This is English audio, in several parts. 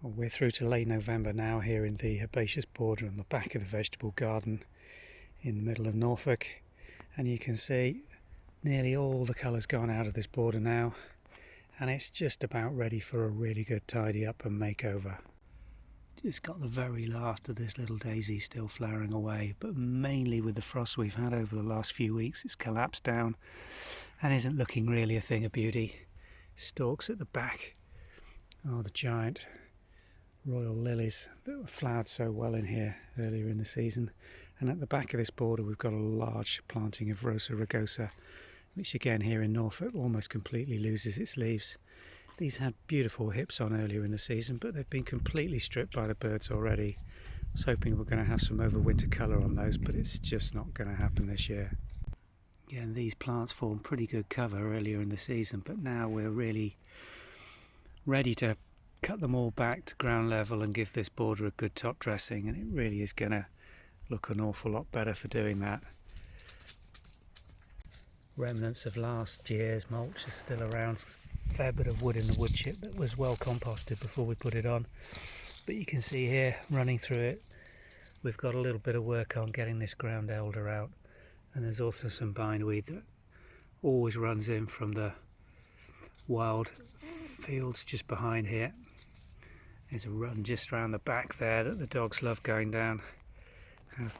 Well, we're through to late November now here in the herbaceous border on the back of the vegetable garden in the middle of Norfolk, and you can see nearly all the colour's gone out of this border now, and it's just about ready for a really good tidy up and makeover. Just got the very last of this little daisy still flowering away, but mainly with the frost we've had over the last few weeks it's collapsed down and isn't looking really a thing of beauty. Stalks at the back are the giant royal lilies that were flowered so well in here earlier in the season, and at the back of this border we've got a large planting of Rosa rugosa, which again here in Norfolk almost completely loses its leaves. These had beautiful hips on earlier in the season, but they've been completely stripped by the birds already. I was hoping we're going to have some overwinter colour on those, but it's just not going to happen this year. Again, these plants formed pretty good cover earlier in the season, but now we're really ready to cut them all back to ground level and give this border a good top dressing, and it really is going to look an awful lot better for doing that. Remnants of last year's mulch are still around. A fair bit of wood in the wood chip that was well composted before we put it on, but you can see here running through it we've got a little bit of work on getting this ground elder out, and there's also some bindweed that always runs in from the wild fields just behind here. There's a run just around the back there that the dogs love going down. Have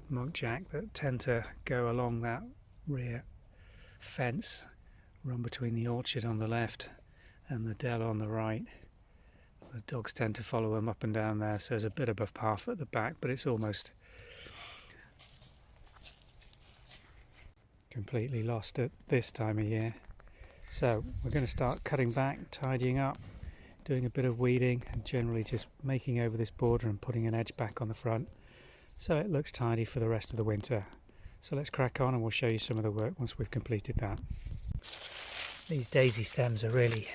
monkjack that tend to go along that rear fence, run between the orchard on the left and the dell on the right. The dogs tend to follow them up and down there, so there's a bit of a path at the back, but it's almost completely lost at this time of year. So we're going to start cutting back, tidying up, doing a bit of weeding, and generally just making over this border and putting an edge back on the front so it looks tidy for the rest of the winter. So let's crack on and we'll show you some of the work once we've completed that. These daisy stems are really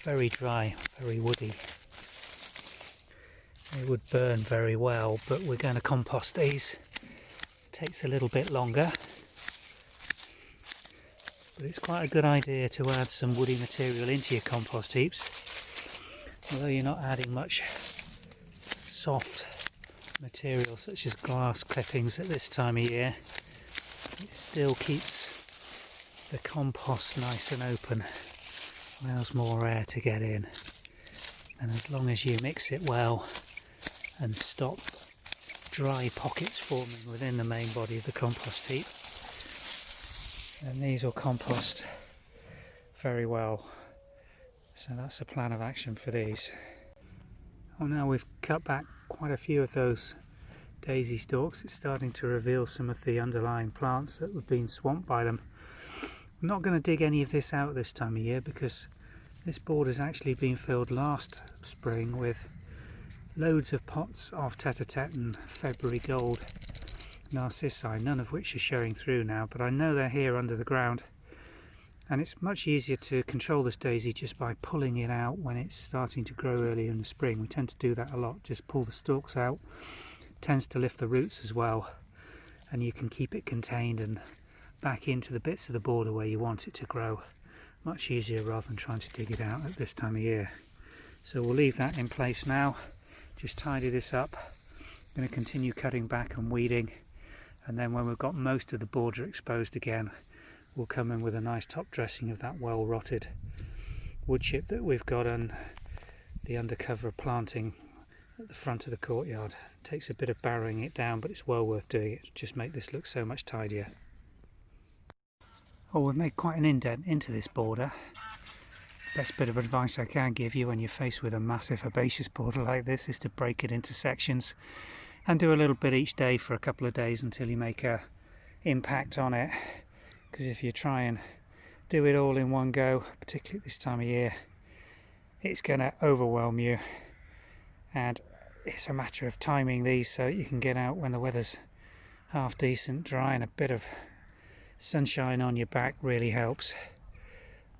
very dry, very woody. They would burn very well, but we're going to compost these. It takes a little bit longer, but it's quite a good idea to add some woody material into your compost heaps. Although you're not adding much soft material such as glass clippings at this time of year, it still keeps the compost nice and open, allows more air to get in, and as long as you mix it well and stop dry pockets forming within the main body of the compost heap, and these will compost very well. So that's the plan of action for these. Well, now we've cut back quite a few of those daisy stalks, it's starting to reveal some of the underlying plants that have been swamped by them. I'm not going to dig any of this out this time of year because this border's actually been filled last spring with loads of pots of tete-a-tete and February gold narcissi, none of which are showing through now, but I know they're here under the ground, and it's much easier to control this daisy just by pulling it out when it's starting to grow early in the spring. We tend to do that a lot, just pull the stalks out. It tends to lift the roots as well, and you can keep it contained and back into the bits of the border where you want it to grow. Much easier rather than trying to dig it out at this time of year. So we'll leave that in place now, just tidy this up. I'm going to continue cutting back and weeding, and then when we've got most of the border exposed again, we'll come in with a nice top dressing of that well rotted wood chip that we've got on the undercover planting at the front of the courtyard. It takes a bit of barrowing it down, but it's well worth doing it to just make this look so much tidier. Oh, we've made quite an indent into this border. Best bit of advice I can give you when you're faced with a massive herbaceous border like this is to break it into sections and do a little bit each day for a couple of days until you make a impact on it, because if you try and do it all in one go, particularly this time of year, it's going to overwhelm you, and it's a matter of timing these so you can get out when the weather's half decent, dry, and a bit of sunshine on your back really helps.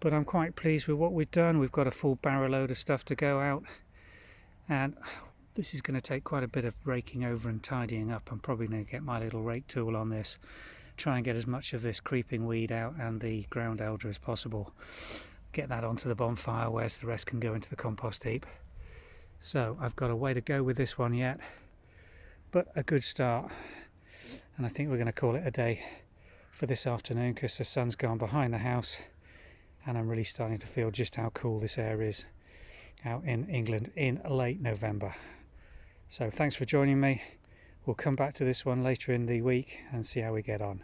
But I'm quite pleased with what we've done. We've got a full barrow load of stuff to go out, and this is going to take quite a bit of raking over and tidying up. I'm probably going to get my little rake tool on this, try and get as much of this creeping weed out and the ground elder as possible. Get that onto the bonfire, whereas the rest can go into the compost heap. So I've got a way to go with this one yet, but a good start. And I think we're going to call it a day for this afternoon because the sun's gone behind the house and I'm really starting to feel just how cool this air is out in England in late November. So thanks for joining me. We'll come back to this one later in the week and see how we get on.